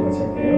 같이 할게요.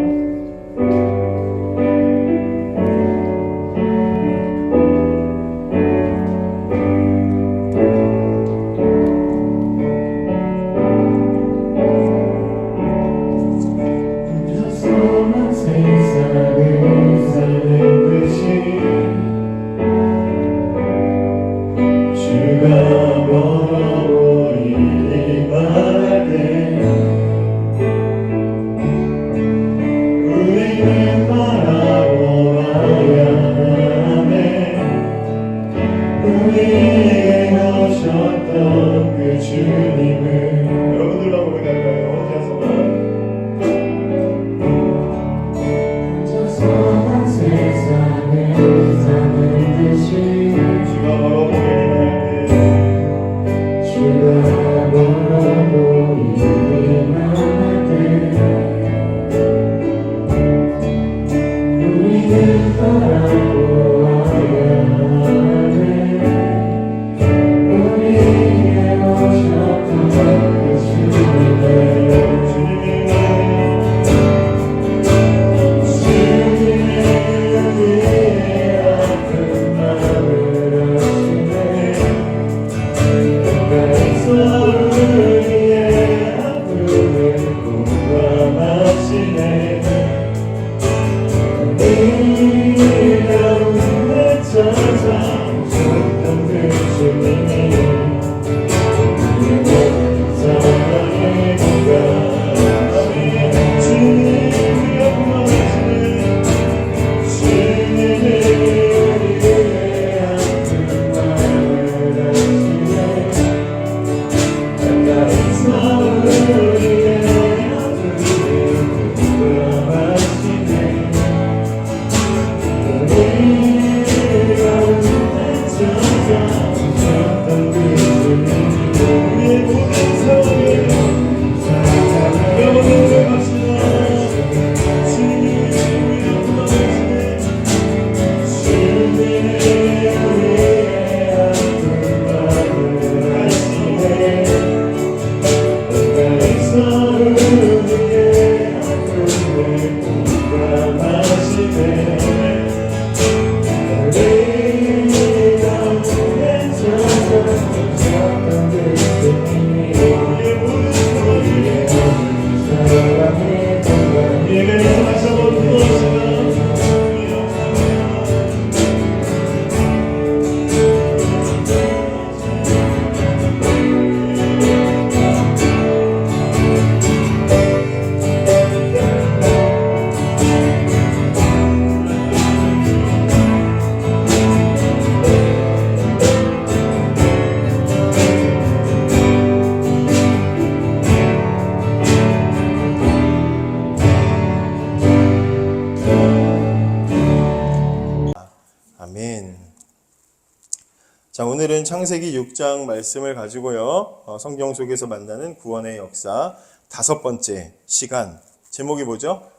자, 오늘은 창세기 6장 말씀을 가지고요. 성경 속에서 만나는 구원의 역사 5번째 시간. 제목이 뭐죠?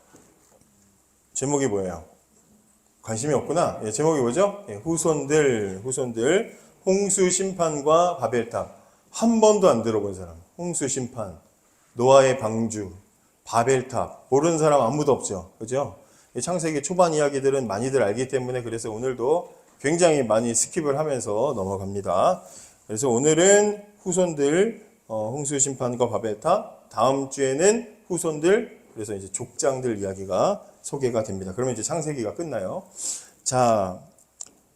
제목이 뭐예요? 관심이 없구나. 예, 제목이 뭐죠? 예, 후손들, 홍수 심판과 바벨탑. 한 번도 안 들어본 사람. 홍수 심판, 노아의 방주, 바벨탑. 모르는 사람 아무도 없죠. 그죠? 창세기 초반 이야기들은 많이들 알기 때문에 그래서 오늘도 굉장히 많이 스킵을 하면서 넘어갑니다. 그래서 오늘은 후손들, 홍수 심판과 바벨탑, 다음 주에는 후손들, 그래서 이제 족장들 이야기가 소개가 됩니다. 그러면 이제 창세기가 끝나요. 자,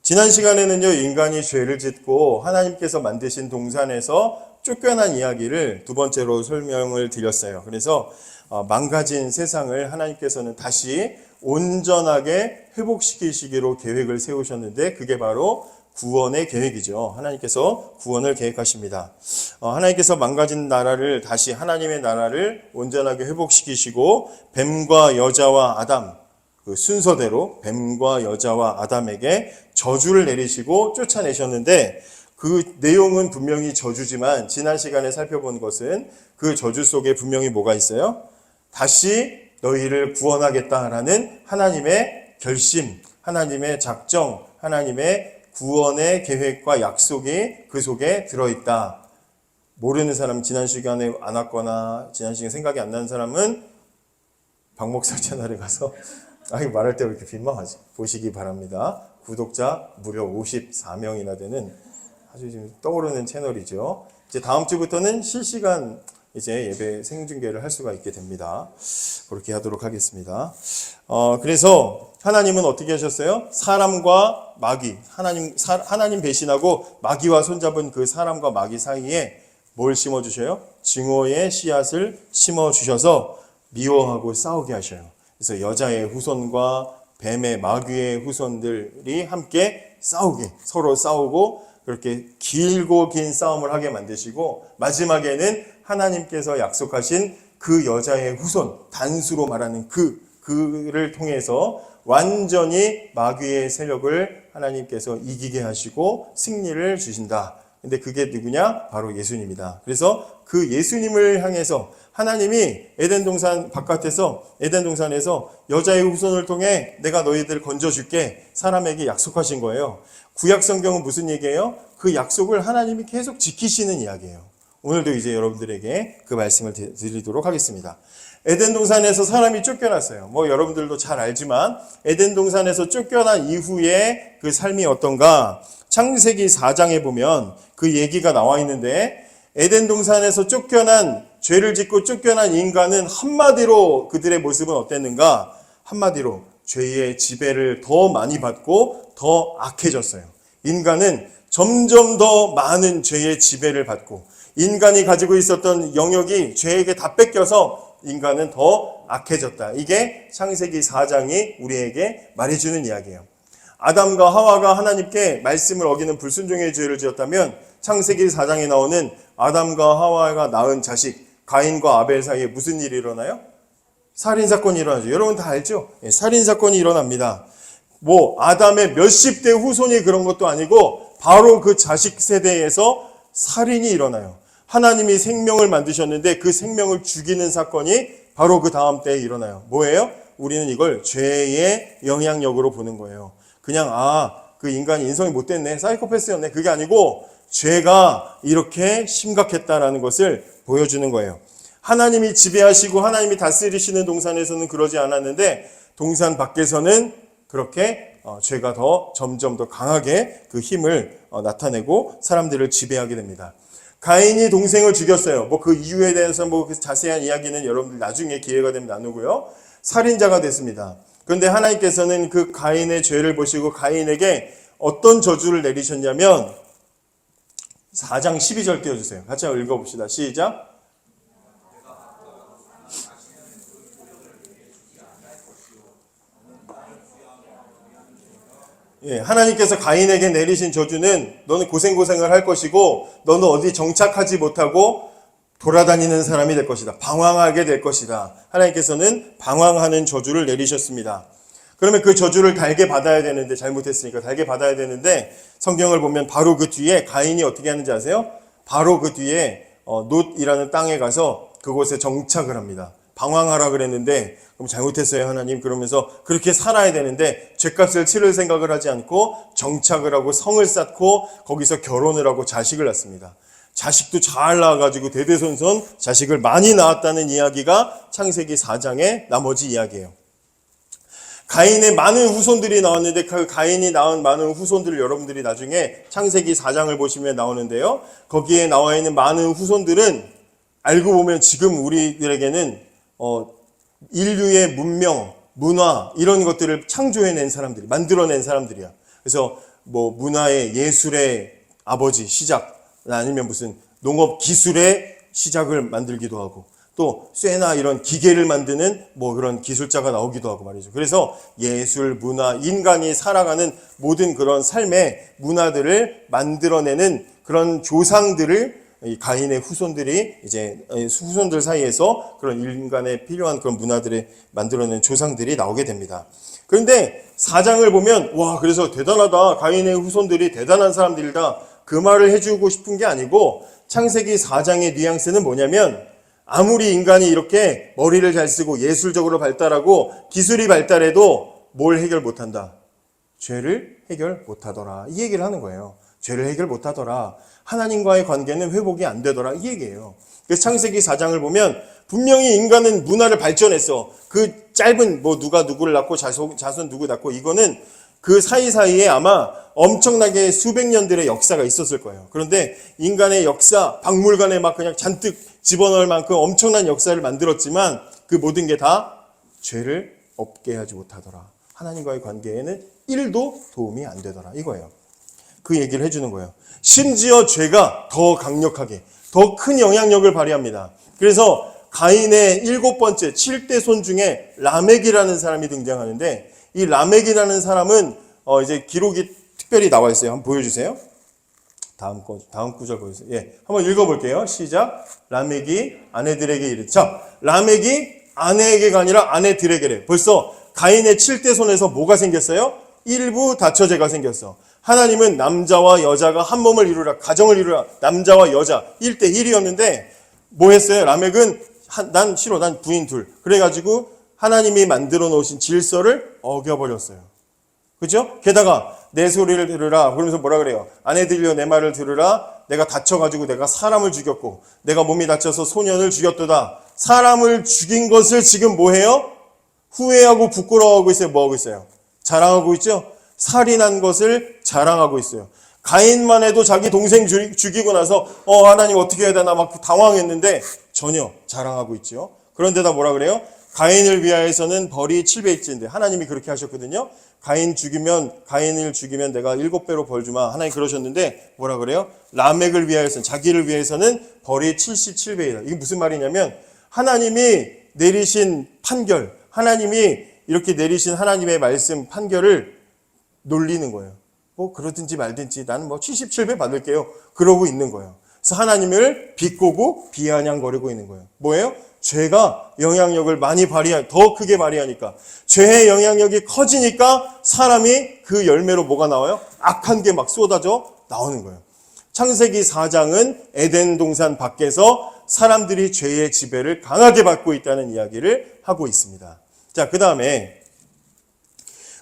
지난 시간에는요, 인간이 죄를 짓고 하나님께서 만드신 동산에서 쫓겨난 이야기를 두 번째로 설명을 드렸어요. 그래서 망가진 세상을 하나님께서는 다시 온전하게 회복시키시기로 계획을 세우셨는데 그게 바로 구원의 계획이죠. 하나님께서 구원을 계획하십니다. 하나님께서 망가진 나라를 다시 하나님의 나라를 온전하게 회복시키시고 뱀과 여자와 아담, 그 순서대로 뱀과 여자와 아담에게 저주를 내리시고 쫓아내셨는데 그 내용은 분명히 저주지만 지난 시간에 살펴본 것은 그 저주 속에 분명히 뭐가 있어요? 다시 너희를 구원하겠다라는 하나님의 결심, 하나님의 작정, 하나님의 구원의 계획과 약속이 그 속에 들어있다. 모르는 사람, 지난 시간에 안 왔거나 지난 시간에 생각이 안 나는 사람은 박 목사 채널에 가서 말할 때 왜 이렇게 민망하지? 보시기 바랍니다. 구독자 무려 54명이나 되는 아주 지금 떠오르는 채널이죠. 이제 다음 주부터는 실시간 이제 예배 생중계를 할 수가 있게 됩니다. 그렇게 하도록 하겠습니다. 그래서 하나님은 어떻게 하셨어요? 사람과 마귀, 하나님 배신하고 마귀와 손잡은 그 사람과 마귀 사이에 뭘 심어주셔요? 증오의 씨앗을 심어주셔서 미워하고 싸우게 하셔요. 그래서 여자의 후손과 뱀의 마귀의 후손들이 함께 싸우게, 서로 싸우고 그렇게 길고 긴 싸움을 하게 만드시고 마지막에는 하나님께서 약속하신 그 여자의 후손, 단수로 말하는 그를 통해서 완전히 마귀의 세력을 하나님께서 이기게 하시고 승리를 주신다. 근데 그게 누구냐? 바로 예수님이다. 그래서 그 예수님을 향해서 하나님이 에덴 동산 바깥에서 에덴 동산에서 여자의 후손을 통해 내가 너희들 건져줄게 사람에게 약속하신 거예요. 구약 성경은 무슨 얘기예요? 그 약속을 하나님이 계속 지키시는 이야기예요. 오늘도 이제 여러분들에게 그 말씀을 드리도록 하겠습니다. 에덴 동산에서 사람이 쫓겨났어요. 여러분들도 잘 알지만 에덴 동산에서 쫓겨난 이후에 그 삶이 어떤가? 창세기 4장에 보면 그 얘기가 나와 있는데 에덴 동산에서 죄를 짓고 쫓겨난 인간은 한마디로 그들의 모습은 어땠는가? 한마디로 죄의 지배를 더 많이 받고 더 악해졌어요. 인간은 점점 더 많은 죄의 지배를 받고 인간이 가지고 있었던 영역이 죄에게 다 뺏겨서 인간은 더 악해졌다. 이게 창세기 4장이 우리에게 말해주는 이야기예요. 아담과 하와가 하나님께 말씀을 어기는 불순종의 죄를 지었다면 창세기 4장에 나오는 아담과 하와가 낳은 자식 가인과 아벨 사이에 무슨 일이 일어나요? 살인사건이 일어나죠. 여러분 다 알죠? 살인사건이 일어납니다. 아담의 몇십 대 후손이 그런 것도 아니고 바로 그 자식 세대에서 살인이 일어나요. 하나님이 생명을 만드셨는데 그 생명을 죽이는 사건이 바로 그 다음 때에 일어나요. 뭐예요? 우리는 이걸 죄의 영향력으로 보는 거예요. 그냥 그 인간이 인성이 못됐네, 사이코패스였네, 그게 아니고 죄가 이렇게 심각했다라는 것을 보여주는 거예요. 하나님이 지배하시고 하나님이 다스리시는 동산에서는 그러지 않았는데 동산 밖에서는 그렇게 죄가 점점 더 강하게 그 힘을 나타내고 사람들을 지배하게 됩니다. 가인이 동생을 죽였어요. 그 이유에 대해서 자세한 이야기는 여러분들 나중에 기회가 되면 나누고요. 살인자가 됐습니다. 그런데 하나님께서는 그 가인의 죄를 보시고 가인에게 어떤 저주를 내리셨냐면 4장 12절 띄워주세요. 같이 한번 읽어봅시다. 시작. 하나님께서 가인에게 내리신 저주는 너는 고생을 할 것이고 너는 어디 정착하지 못하고 돌아다니는 사람이 될 것이다. 방황하게 될 것이다. 하나님께서는 방황하는 저주를 내리셨습니다. 그러면 그 저주를 달게 받아야 되는데 잘못했으니까 달게 받아야 되는데 성경을 보면 바로 그 뒤에 가인이 어떻게 하는지 아세요? 바로 그 뒤에 놋이라는 땅에 가서 그곳에 정착을 합니다. 방황하라 그랬는데 그럼 잘못했어요 하나님 그러면서 그렇게 살아야 되는데 죄값을 치를 생각을 하지 않고 정착을 하고 성을 쌓고 거기서 결혼을 하고 자식을 낳습니다. 자식도 잘 낳아가지고 대대손손 자식을 많이 낳았다는 이야기가 창세기 4장의 나머지 이야기예요. 가인의 많은 후손들이 나왔는데 그 가인이 낳은 많은 후손들을 여러분들이 나중에 창세기 4장을 보시면 나오는데요. 거기에 나와 있는 많은 후손들은 알고 보면 지금 우리들에게는 인류의 문명, 문화 이런 것들을 창조해낸 사람들이 만들어낸 사람들이야. 그래서 문화의 예술의 아버지 시작 아니면 무슨 농업 기술의 시작을 만들기도 하고 또 쇠나 이런 기계를 만드는 그런 기술자가 나오기도 하고 말이죠. 그래서 예술, 문화, 인간이 살아가는 모든 그런 삶의 문화들을 만들어내는 그런 조상들을 이 가인의 후손들이 이제 후손들 사이에서 그런 인간에 필요한 그런 문화들을 만들어낸 조상들이 나오게 됩니다. 그런데 4장을 보면 그래서 대단하다. 가인의 후손들이 대단한 사람들이다. 그 말을 해주고 싶은 게 아니고 창세기 4장의 뉘앙스는 뭐냐면 아무리 인간이 이렇게 머리를 잘 쓰고 예술적으로 발달하고 기술이 발달해도 뭘 해결 못한다? 죄를 해결 못하더라. 이 얘기를 하는 거예요. 죄를 해결 못하더라. 하나님과의 관계는 회복이 안 되더라. 이 얘기예요. 그래서 창세기 4장을 보면 분명히 인간은 문화를 발전했어. 그 짧은 누가 누구를 낳고 자손 누구 낳고 이거는 그 사이사이에 아마 엄청나게 수백 년들의 역사가 있었을 거예요. 그런데 인간의 역사, 박물관에 막 그냥 잔뜩 집어넣을 만큼 엄청난 역사를 만들었지만 그 모든 게 다 죄를 없게 하지 못하더라. 하나님과의 관계에는 1도 도움이 안 되더라. 이거예요. 그 얘기를 해주는 거예요. 심지어 죄가 더 강력하게, 더 큰 영향력을 발휘합니다. 그래서 가인의 7번째, 7대 손 중에 라멕이라는 사람이 등장하는데 이 라멕이라는 사람은 이제 기록이 특별히 나와 있어요. 한번 보여주세요. 다음 구절 보여주세요. 예, 한번 읽어볼게요. 시작. 라멕이 아내들에게 이르. 자, 라멕이 아내에게가 아니라 아내들에게래. 벌써 가인의 7대 손에서 뭐가 생겼어요? 일부 다처제가 생겼어. 하나님은 남자와 여자가 한 몸을 이루라, 가정을 이루라. 남자와 여자 1대 1이었는데 뭐 했어요? 라멕은 난 싫어, 난 부인 둘. 그래가지고 하나님이 만들어 놓으신 질서를 어겨버렸어요. 그죠? 게다가 내 소리를 들으라. 그러면서 뭐라 그래요? 아내들이여 내 말을 들으라. 내가 다쳐가지고 내가 사람을 죽였고 내가 몸이 다쳐서 소년을 죽였도다. 사람을 죽인 것을 지금 뭐 해요? 후회하고 부끄러워하고 있어요. 뭐 하고 있어요? 자랑하고 있죠? 살인한 것을 자랑하고 있어요. 가인만 해도 자기 동생 죽이고 나서 하나님 어떻게 해야 되나 막 당황했는데 전혀 자랑하고 있죠. 그런데다 뭐라 그래요? 가인을 위하여서는 벌이 7배일지인데 하나님이 그렇게 하셨거든요. 가인을 죽이면 내가 7배로 벌 주마. 하나님 그러셨는데 뭐라 그래요? 라멕을 위하여서는, 자기를 위해서는 벌이 77배이다. 이게 무슨 말이냐면 하나님이 내리신 판결, 하나님이 이렇게 내리신 하나님의 말씀 판결을 놀리는 거예요. 뭐 그러든지 말든지 나는 77배 받을게요. 그러고 있는 거예요. 그래서 하나님을 비꼬고 비아냥거리고 있는 거예요. 뭐예요? 죄가 영향력을 더 크게 발휘하니까. 죄의 영향력이 커지니까 사람이 그 열매로 뭐가 나와요? 악한 게 막 쏟아져 나오는 거예요. 창세기 4장은 에덴 동산 밖에서 사람들이 죄의 지배를 강하게 받고 있다는 이야기를 하고 있습니다. 자, 그 다음에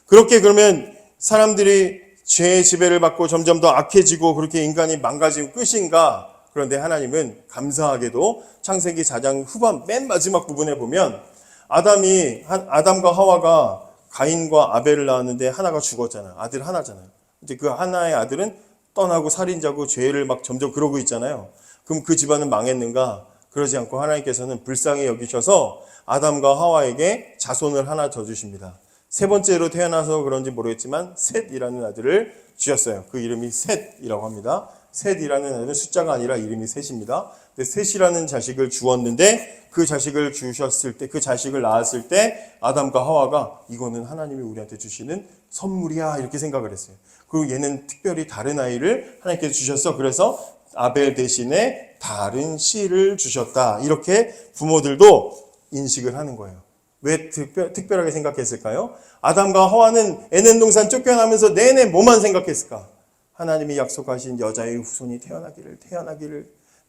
그렇게 그러면 사람들이 죄의 지배를 받고 점점 더 악해지고 그렇게 인간이 망가지고 끝인가? 그런데 하나님은 감사하게도 창세기 4장 후반 맨 마지막 부분에 보면 아담과 하와가 가인과 아벨을 낳았는데 하나가 죽었잖아요. 아들 하나잖아요. 이제 그 하나의 아들은 떠나고 살인자고 죄를 막 점점 그러고 있잖아요. 그럼 그 집안은 망했는가? 그러지 않고 하나님께서는 불쌍히 여기셔서 아담과 하와에게 자손을 하나 더 주십니다. 세 번째로 태어나서 그런지 모르겠지만 셋이라는 아들을 주셨어요. 그 이름이 셋이라고 합니다. 셋이라는 아들은 숫자가 아니라 이름이 셋입니다. 근데 셋이라는 자식을 주었는데 그 자식을 주셨을 때, 그 자식을 낳았을 때 아담과 하와가 이거는 하나님이 우리한테 주시는 선물이야 이렇게 생각을 했어요. 그리고 얘는 특별히 다른 아이를 하나님께서 주셨어. 그래서 아벨 대신에 다른 씨를 주셨다. 이렇게 부모들도 인식을 하는 거예요. 왜 특별하게 생각했을까요? 아담과 하와는 에덴 동산 쫓겨나면서 내내 뭐만 생각했을까? 하나님이 약속하신 여자의 후손이 태어나기를.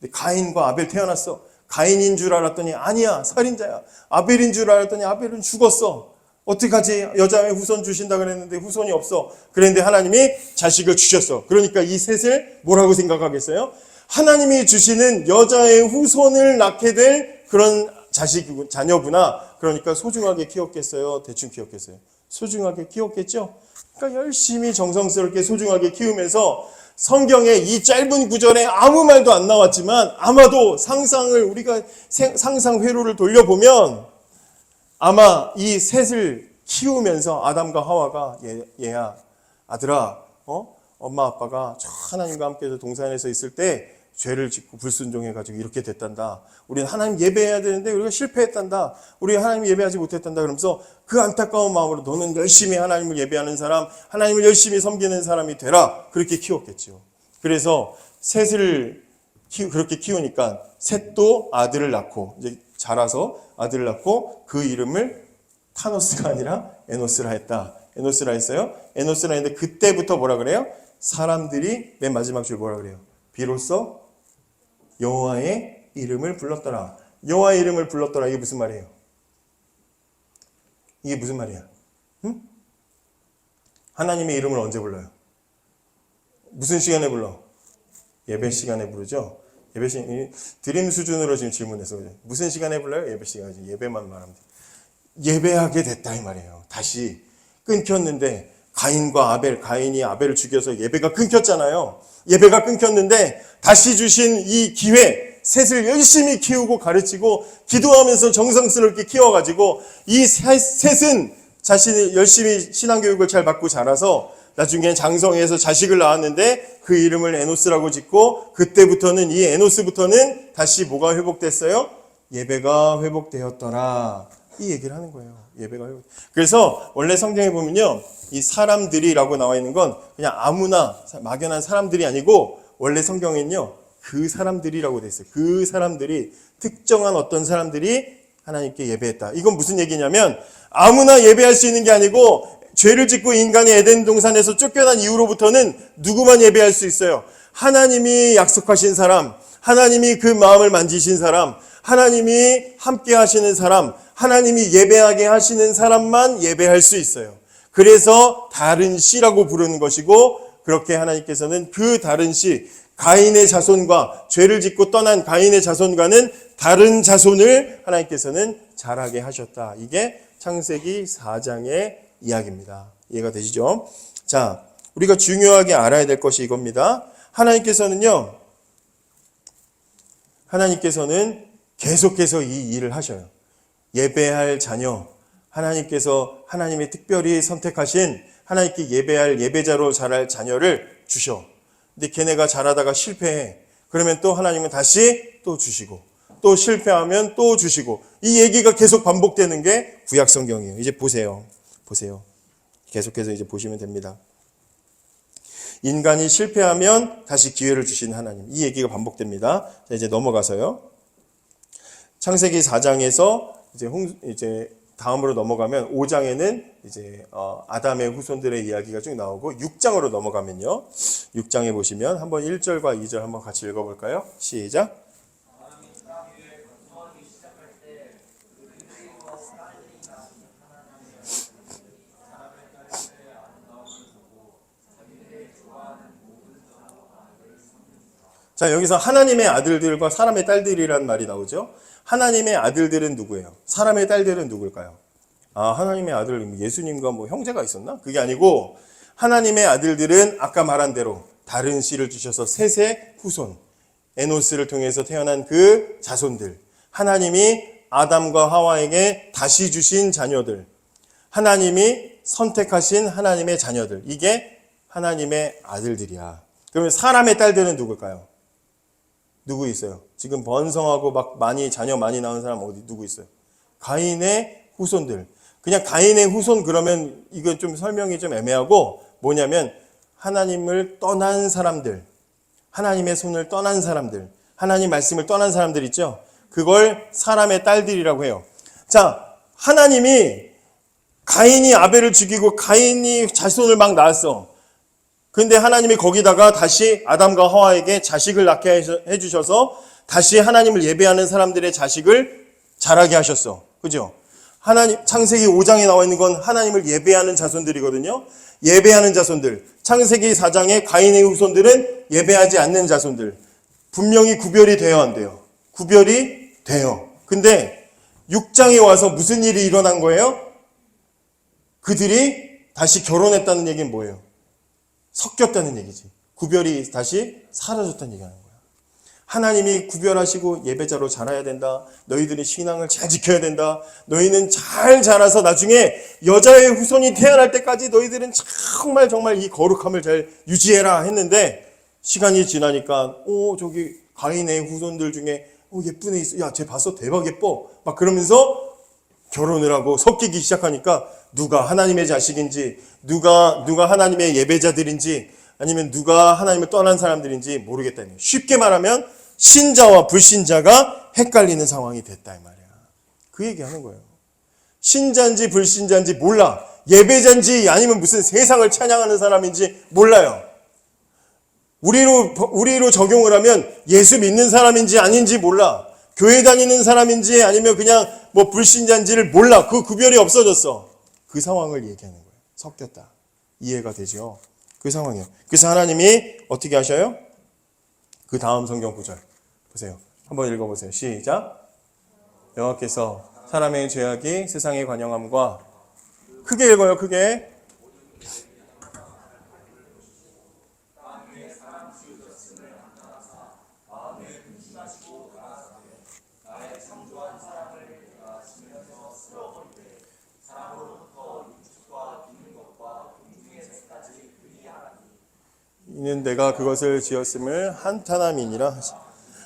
근데 가인과 아벨 태어났어. 가인인 줄 알았더니 아니야, 살인자야. 아벨인 줄 알았더니 아벨은 죽었어. 어떡하지? 여자의 후손 주신다 그랬는데 후손이 없어. 그런데 하나님이 자식을 주셨어. 그러니까 이 셋을 뭐라고 생각하겠어요? 하나님이 주시는 여자의 후손을 낳게 될 그런 자녀구나. 그러니까 소중하게 키웠겠어요? 대충 키웠겠어요? 소중하게 키웠겠죠? 그러니까 열심히 정성스럽게 소중하게 키우면서 성경에 이 짧은 구절에 아무 말도 안 나왔지만 아마도 우리가 상상 회로를 돌려보면 아마 이 셋을 키우면서 아담과 하와가 얘야 아들아 엄마 아빠가 하나님과 함께 동산에서 있을 때 죄를 짓고 불순종해가지고 이렇게 됐단다. 우리는 하나님 예배해야 되는데 우리가 실패했단다. 우리 하나님 예배하지 못했단다. 그러면서 그 안타까운 마음으로 너는 열심히 하나님을 예배하는 사람, 하나님을 열심히 섬기는 사람이 되라. 그렇게 키웠겠죠. 그래서 셋을 그렇게 키우니까 셋도 아들을 낳고 이제 자라서 아들을 낳고 그 이름을 타노스가 아니라 에노스라 했다. 에노스라 했어요. 에노스라 했는데 그때부터 뭐라 그래요? 사람들이 맨 마지막 줄 뭐라 그래요? 비로소 여호와의 이름을 불렀더라. 여호와의 이름을 불렀더라. 이게 무슨 말이에요? 이게 무슨 말이야? 응? 하나님의 이름을 언제 불러요? 무슨 시간에 불러? 예배 시간에 부르죠. 예배 시간, 드림 수준으로 지금 질문해서 무슨 시간에 불러요? 예배 시간에. 예배만 말하면 돼. 예배하게 됐다 이 말이에요. 다시 끊겼는데 가인이 아벨을 죽여서 예배가 끊겼잖아요. 예배가 끊겼는데 다시 주신 이 기회, 셋을 열심히 키우고 가르치고 기도하면서 정성스럽게 키워가지고 이 셋은 자신이 열심히 신앙교육을 잘 받고 자라서 나중에 장성해서 자식을 낳았는데 그 이름을 에노스라고 짓고 그때부터는 이 에노스부터는 다시 뭐가 회복됐어요? 예배가 회복되었더라. 이 얘기를 하는 거예요. 예배가 회복. 그래서 원래 성경에 보면요. 이 사람들이라고 나와 있는 건 그냥 아무나 막연한 사람들이 아니고 원래 성경에는요. 그 사람들이라고 돼 있어요. 그 사람들이 특정한 어떤 사람들이 하나님께 예배했다. 이건 무슨 얘기냐면 아무나 예배할 수 있는 게 아니고 죄를 짓고 인간이 에덴 동산에서 쫓겨난 이후로부터는 누구만 예배할 수 있어요. 하나님이 약속하신 사람, 하나님이 그 마음을 만지신 사람, 하나님이 함께 하시는 사람, 하나님이 예배하게 하시는 사람만 예배할 수 있어요. 그래서 다른 씨라고 부르는 것이고 그렇게 하나님께서는 그 다른 씨, 가인의 자손과 죄를 짓고 떠난 가인의 자손과는 다른 자손을 하나님께서는 자라게 하셨다. 이게 창세기 4장의 이야기입니다. 이해가 되시죠? 자, 우리가 중요하게 알아야 될 것이 이겁니다. 하나님께서는 계속해서 이 일을 하셔요. 예배할 자녀, 하나님께서 하나님이 특별히 선택하신 하나님께 예배할 예배자로 자랄 자녀를 주셔. 근데 걔네가 자라다가 실패해. 그러면 또 하나님은 다시 또 주시고 또 실패하면 또 주시고 이 얘기가 계속 반복되는 게 구약 성경이에요. 이제 보세요. 계속해서 이제 보시면 됩니다. 인간이 실패하면 다시 기회를 주신 하나님. 이 얘기가 반복됩니다. 자, 이제 넘어가서요. 창세기 4장에서 이제 다음으로 넘어가면 5장에는 이제 아담의 후손들의 이야기가 쭉 나오고 6장으로 넘어가면요. 6장에 보시면 한번 1절과 2절 한번 같이 읽어볼까요? 시작. 자, 여기서 하나님의 아들들과 사람의 딸들이라는 말이 나오죠. 하나님의 아들들은 누구예요? 사람의 딸들은 누굴까요? 아, 하나님의 아들 예수님과 뭐 형제가 있었나? 그게 아니고 하나님의 아들들은 아까 말한 대로 다른 씨를 주셔서 셋의 후손, 에노스를 통해서 태어난 그 자손들, 하나님이 아담과 하와에게 다시 주신 자녀들, 하나님이 선택하신 하나님의 자녀들, 이게 하나님의 아들들이야. 그러면 사람의 딸들은 누굴까요? 누구 있어요? 지금 번성하고 막 자녀 많이 낳은 사람 누구 있어요? 가인의 후손들. 그냥 가인의 후손 그러면 이거 좀 설명이 좀 애매하고 뭐냐면 하나님을 떠난 사람들, 하나님의 손을 떠난 사람들, 하나님 말씀을 떠난 사람들 있죠? 그걸 사람의 딸들이라고 해요. 자, 하나님이 가인이 아벨을 죽이고 가인이 자손을 막 낳았어. 근데 하나님이 거기다가 다시 아담과 하와에게 자식을 낳게 해주셔서 다시 하나님을 예배하는 사람들의 자식을 자라게 하셨어. 그죠? 창세기 5장에 나와 있는 건 하나님을 예배하는 자손들이거든요. 예배하는 자손들. 창세기 4장의 가인의 후손들은 예배하지 않는 자손들. 분명히 구별이 돼야 안 돼요. 구별이 돼요. 근데 6장에 와서 무슨 일이 일어난 거예요? 그들이 다시 결혼했다는 얘기는 뭐예요? 섞였다는 얘기지. 구별이 다시 사라졌다는 얘기하는 거야. 하나님이 구별하시고 예배자로 자라야 된다. 너희들이 신앙을 잘 지켜야 된다. 너희는 잘 자라서 나중에 여자의 후손이 태어날 때까지 너희들은 정말 이 거룩함을 잘 유지해라 했는데 시간이 지나니까 저기 가인의 후손들 중에 예쁜 애 있어. 야, 쟤 봤어? 대박 예뻐. 막 그러면서 결혼을 하고 섞이기 시작하니까 누가 하나님의 자식인지 누가 하나님의 예배자들인지 아니면 누가 하나님을 떠난 사람들인지 모르겠다. 쉽게 말하면 신자와 불신자가 헷갈리는 상황이 됐다 이 말이야. 그 얘기하는 거예요. 신자인지 불신자인지 몰라. 예배자인지 아니면 무슨 세상을 찬양하는 사람인지 몰라요. 우리로 적용을 하면 예수 믿는 사람인지 아닌지 몰라. 교회 다니는 사람인지 아니면 그냥 뭐 불신자인지를 몰라. 그 구별이 없어졌어. 그 상황을 얘기하는 거예요. 섞였다. 이해가 되죠? 그 상황이에요. 그래서 하나님이 어떻게 하셔요? 그 다음 성경 구절 보세요. 한번 읽어보세요. 시작. 여호와께서 사람의 죄악이 세상에 관영함과 크게 읽어요. 크게. 이는 내가 그것을 지었음을 한탄함이니라.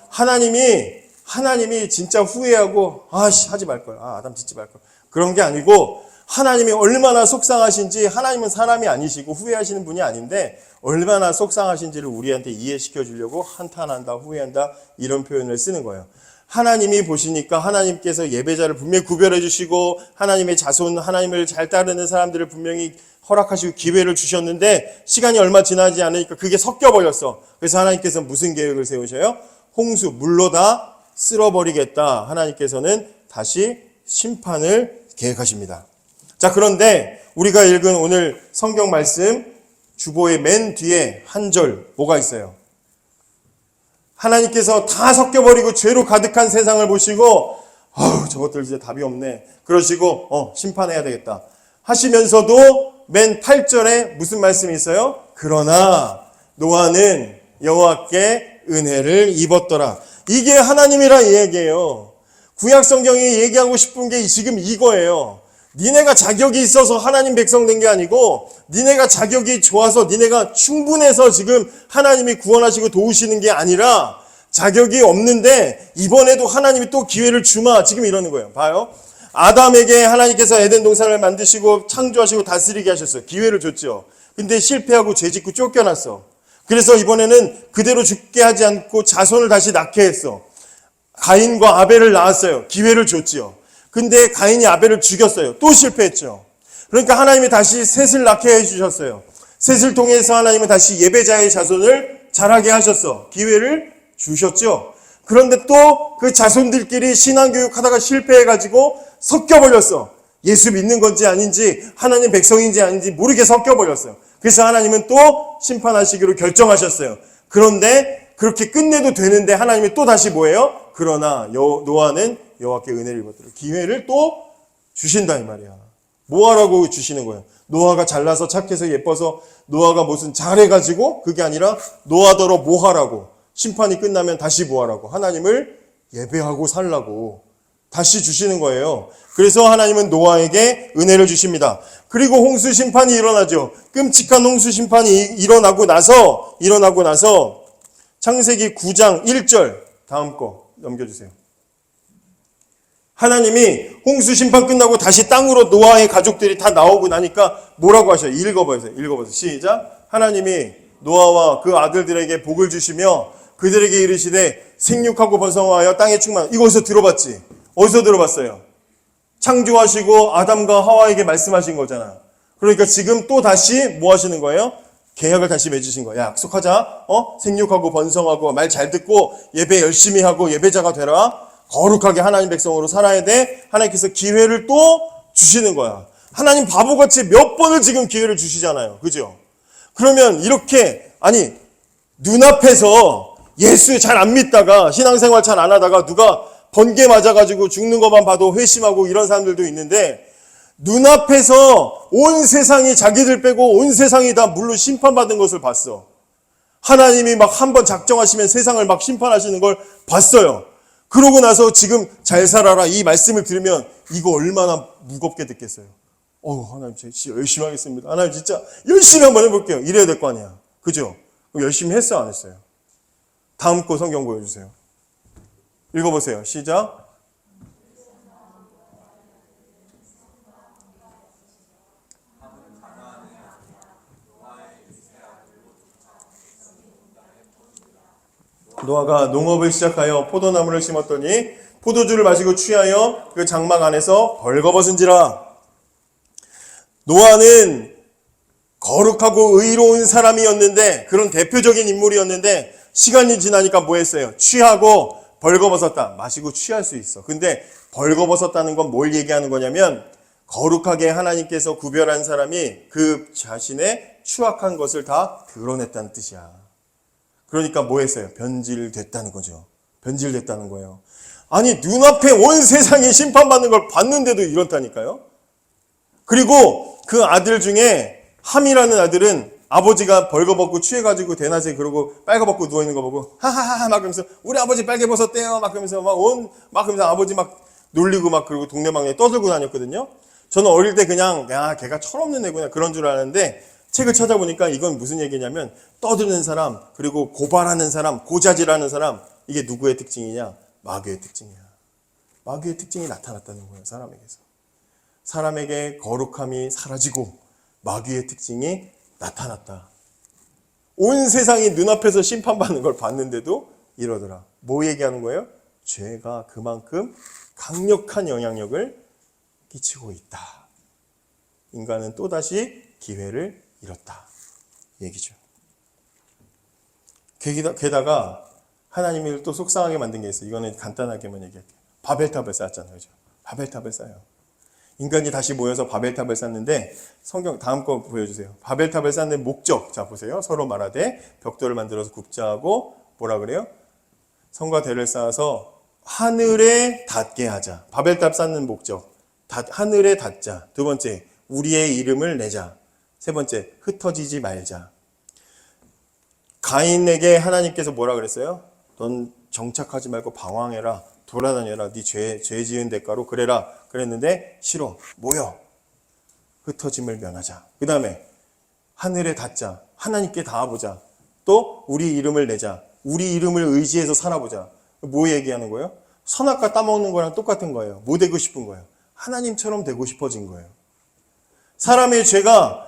하나님이 진짜 후회하고 하지 말 걸. 아담 짓지 말 걸. 그런 게 아니고 하나님이 얼마나 속상하신지, 하나님은 사람이 아니시고 후회하시는 분이 아닌데 얼마나 속상하신지를 우리한테 이해시켜 주려고 한탄한다, 후회한다 이런 표현을 쓰는 거예요. 하나님이 보시니까 하나님께서 예배자를 분명히 구별해 주시고 하나님의 자손, 하나님을 잘 따르는 사람들을 분명히 허락하시고 기회를 주셨는데 시간이 얼마 지나지 않으니까 그게 섞여버렸어. 그래서 하나님께서 무슨 계획을 세우셔요? 홍수, 물로 다 쓸어버리겠다. 하나님께서는 다시 심판을 계획하십니다. 자, 그런데 우리가 읽은 오늘 성경 말씀 주보의 맨 뒤에 한 절 뭐가 있어요? 하나님께서 다 섞여버리고 죄로 가득한 세상을 보시고 저것들 이제 답이 없네. 그러시고 심판해야 되겠다 하시면서도 맨 8절에 무슨 말씀이 있어요? 그러나 노아는 여호와께 은혜를 입었더라. 이게 하나님이라 이야기예요. 구약 성경이 얘기하고 싶은 게 지금 이거예요. 니네가 자격이 있어서 하나님 백성 된 게 아니고 니네가 자격이 좋아서 니네가 충분해서 지금 하나님이 구원하시고 도우시는 게 아니라 자격이 없는데 이번에도 하나님이 또 기회를 주마. 지금 이러는 거예요. 봐요. 아담에게 하나님께서 에덴 동산을 만드시고 창조하시고 다스리게 하셨어요. 기회를 줬죠. 근데 실패하고 죄짓고 쫓겨났어. 그래서 이번에는 그대로 죽게 하지 않고 자손을 다시 낳게 했어. 가인과 아벨을 낳았어요. 기회를 줬지요. 근데 가인이 아벨을 죽였어요. 또 실패했죠. 그러니까 하나님이 다시 셋을 낳게 해주셨어요. 셋을 통해서 하나님은 다시 예배자의 자손을 자라게 하셨어. 기회를 주셨죠. 그런데 또 그 자손들끼리 신앙교육 하다가 실패해가지고 섞여버렸어. 예수 믿는 건지 아닌지 하나님 백성인지 아닌지 모르게 섞여버렸어요. 그래서 하나님은 또 심판하시기로 결정하셨어요. 그런데 그렇게 끝내도 되는데 하나님이 또 다시 뭐예요? 그러나 노아는 여호와께 은혜를 입었더라. 기회를 또 주신다 이 말이야. 뭐하라고 주시는 거예요? 노아가 잘나서 착해서 예뻐서 노아가 무슨 잘해가지고 그게 아니라 노아더러 뭐하라고. 심판이 끝나면 다시 뭐하라고. 하나님을 예배하고 살라고 다시 주시는 거예요. 그래서 하나님은 노아에게 은혜를 주십니다. 그리고 홍수 심판이 일어나죠. 끔찍한 홍수 심판이 일어나고 나서 창세기 9장 1절 다음 거 넘겨주세요. 하나님이 홍수 심판 끝나고 다시 땅으로 노아의 가족들이 다 나오고 나니까 뭐라고 하셔요? 읽어보세요. 시작. 하나님이 노아와 그 아들들에게 복을 주시며 그들에게 이르시되 생육하고 번성하여 땅에 충만. 이거 어디서 들어봤지? 어디서 들어봤어요? 창조하시고 아담과 하와에게 말씀하신 거잖아. 그러니까 지금 또 다시 뭐 하시는 거예요? 계약을 다시 맺으신 거야. 약속하자. 생육하고 번성하고 말 잘 듣고 예배 열심히 하고 예배자가 되라. 거룩하게 하나님 백성으로 살아야 돼. 하나님께서 기회를 또 주시는 거야. 하나님 바보같이 몇 번을 지금 기회를 주시잖아요. 그죠? 그러면 이렇게 눈앞에서 예수 잘 안 믿다가 신앙생활 잘 안 하다가 누가 번개 맞아가지고 죽는 것만 봐도 회심하고 이런 사람들도 있는데 눈앞에서 온 세상이 자기들 빼고 온 세상이 다 물로 심판받은 것을 봤어. 하나님이 막 한번 작정하시면 세상을 막 심판하시는 걸 봤어요. 그러고 나서 지금 잘 살아라 이 말씀을 들으면 이거 얼마나 무겁게 듣겠어요. 하나님 진짜 열심히 하겠습니다. 하나님 진짜 열심히 한번 해볼게요. 이래야 될 거 아니야. 그죠? 그럼 열심히 했어 안 했어요? 다음 거 성경 보여주세요. 읽어보세요. 시작. 노아가 농업을 시작하여 포도나무를 심었더니 포도주를 마시고 취하여 그 장막 안에서 벌거벗은지라. 노아는 거룩하고 의로운 사람이었는데 그런 대표적인 인물이었는데 시간이 지나니까 뭐 했어요? 취하고 벌거벗었다. 마시고 취할 수 있어. 근데 벌거벗었다는 건 뭘 얘기하는 거냐면 거룩하게 하나님께서 구별한 사람이 그 자신의 추악한 것을 다 드러냈다는 뜻이야. 그러니까 뭐 했어요? 변질됐다는 거죠. 변질됐다는 거예요. 아니, 눈앞에 온 세상이 심판받는 걸 봤는데도 이렇다니까요. 그리고 그 아들 중에 함이라는 아들은 아버지가 벌거벗고 취해가지고 대낮에 그러고 빨개벗고 누워있는 거 보고 하하하 막 그러면서 우리 아버지 빨개벗었대요 막 그러면서 막 그러면서 아버지 막 놀리고 막 그러고 동네방네 떠들고 다녔거든요. 저는 어릴 때 그냥 야 걔가 철없는 애구나 그런 줄 알았는데 책을 찾아보니까 이건 무슨 얘기냐면 떠드는 사람 그리고 고발하는 사람 고자질하는 사람 이게 누구의 특징이냐? 마귀의 특징이야. 마귀의 특징이 나타났다는 거예요. 사람에게서. 사람에게 거룩함이 사라지고 마귀의 특징이 나타났다. 온 세상이 눈앞에서 심판받는 걸 봤는데도 이러더라. 뭐 얘기하는 거예요? 죄가 그만큼 강력한 영향력을 끼치고 있다. 인간은 또다시 기회를 잃었다. 얘기죠. 게다가 하나님이 또 속상하게 만든 게 있어요. 이거는 간단하게만 얘기할게요. 바벨탑을 쌓았잖아요. 그죠? 바벨탑을 쌓아요. 인간이 다시 모여서 바벨탑을 쌓는데 성경 다음 거 보여주세요. 바벨탑을 쌓는 목적. 자 보세요. 서로 말하되 벽돌을 만들어서 굽자하고 뭐라 그래요? 성과 대를 쌓아서 하늘에 닿게 하자. 바벨탑 쌓는 목적. 하늘에 닿자. 두 번째, 우리의 이름을 내자. 세 번째, 흩어지지 말자. 가인에게 하나님께서 뭐라 그랬어요? 넌 정착하지 말고 방황해라. 돌아다녀라. 네 죄 지은 대가로 그래라. 그랬는데 싫어. 모여. 흩어짐을 면하자. 그 다음에 하늘에 닿자. 하나님께 닿아보자. 또 우리 이름을 내자. 우리 이름을 의지해서 살아보자. 뭐 얘기하는 거예요? 선악과 따먹는 거랑 똑같은 거예요. 뭐 되고 싶은 거예요? 하나님처럼 되고 싶어진 거예요. 사람의 죄가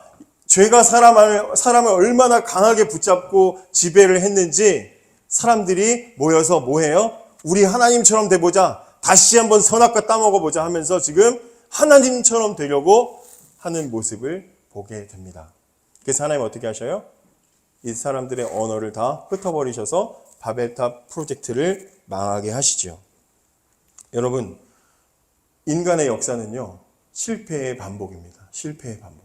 사람을 얼마나 강하게 붙잡고 지배를 했는지 사람들이 모여서 뭐 해요? 우리 하나님처럼 돼보자. 다시 한번 선악과 따먹어보자 하면서 지금 하나님처럼 되려고 하는 모습을 보게 됩니다. 그래서 하나님 어떻게 하셔요? 이 사람들의 언어를 다 흩어버리셔서 바벨탑 프로젝트를 망하게 하시죠. 여러분, 인간의 역사는요, 실패의 반복입니다. 실패의 반복.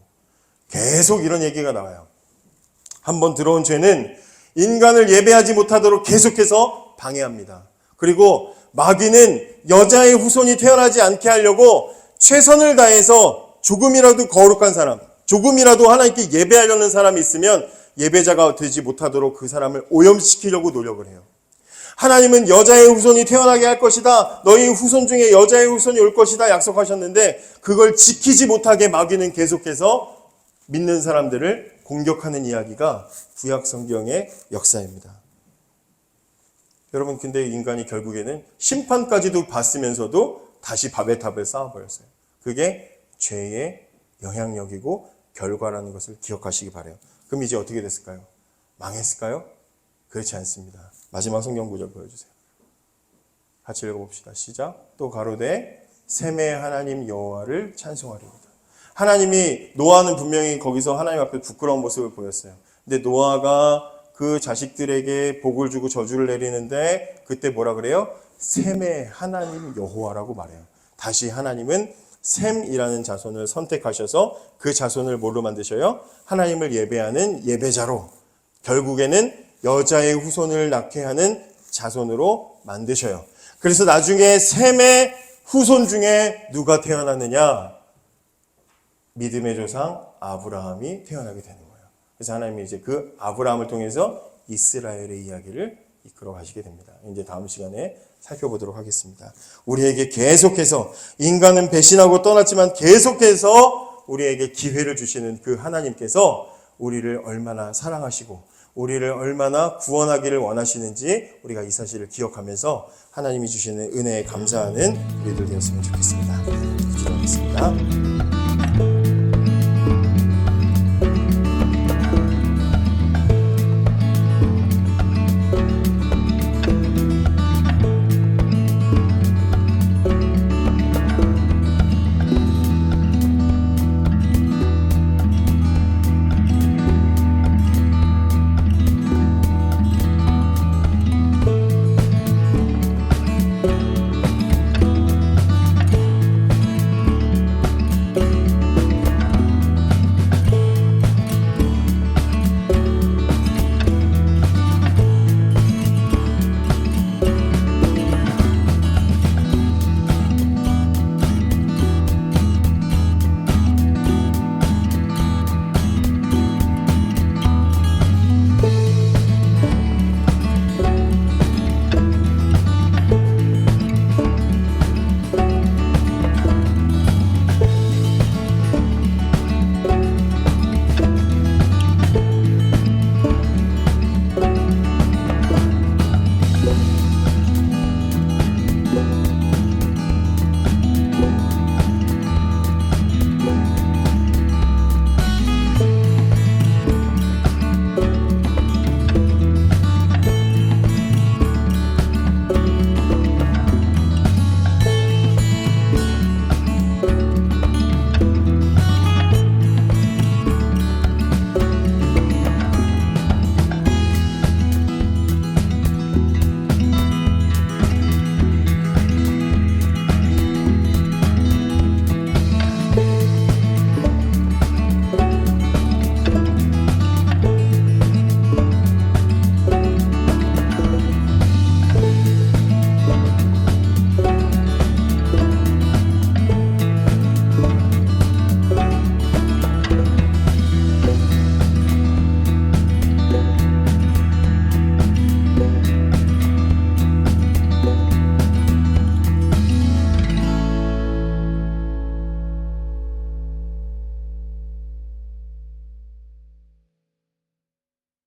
계속 이런 얘기가 나와요. 한번 들어온 죄는 인간을 예배하지 못하도록 계속해서 방해합니다. 그리고 마귀는 여자의 후손이 태어나지 않게 하려고 최선을 다해서 조금이라도 거룩한 사람, 조금이라도 하나님께 예배하려는 사람이 있으면 예배자가 되지 못하도록 그 사람을 오염시키려고 노력을 해요. 하나님은 여자의 후손이 태어나게 할 것이다. 너희 후손 중에 여자의 후손이 올 것이다 약속하셨는데 그걸 지키지 못하게 마귀는 계속해서 믿는 사람들을 공격하는 이야기가 구약 성경의 역사입니다. 여러분 근데 인간이 결국에는 심판까지도 봤으면서도 다시 바벨탑을 쌓아버렸어요. 그게 죄의 영향력이고 결과라는 것을 기억하시기 바라요. 그럼 이제 어떻게 됐을까요? 망했을까요? 그렇지 않습니다. 마지막 성경 구절 보여주세요. 같이 읽어봅시다. 시작. 또 가로되 셈의 하나님 여호와를 찬송하리로다. 하나님이 노아는 분명히 거기서 하나님 앞에 부끄러운 모습을 보였어요. 근데 노아가 그 자식들에게 복을 주고 저주를 내리는데 그때 뭐라 그래요? 셈의 하나님 여호와라고 말해요. 다시 하나님은 셈이라는 자손을 선택하셔서 그 자손을 뭘로 만드셔요? 하나님을 예배하는 예배자로 결국에는 여자의 후손을 낳게 하는 자손으로 만드셔요. 그래서 나중에 셈의 후손 중에 누가 태어났느냐? 믿음의 조상 아브라함이 태어나게 되는 거예요. 그래서 하나님이 이제 그 아브라함을 통해서 이스라엘의 이야기를 이끌어 가시게 됩니다. 이제 다음 시간에 살펴보도록 하겠습니다. 우리에게 계속해서 인간은 배신하고 떠났지만 계속해서 우리에게 기회를 주시는 그 하나님께서 우리를 얼마나 사랑하시고 우리를 얼마나 구원하기를 원하시는지 우리가 이 사실을 기억하면서 하나님이 주시는 은혜에 감사하는 우리들 되었으면 좋겠습니다. 기도하겠습니다.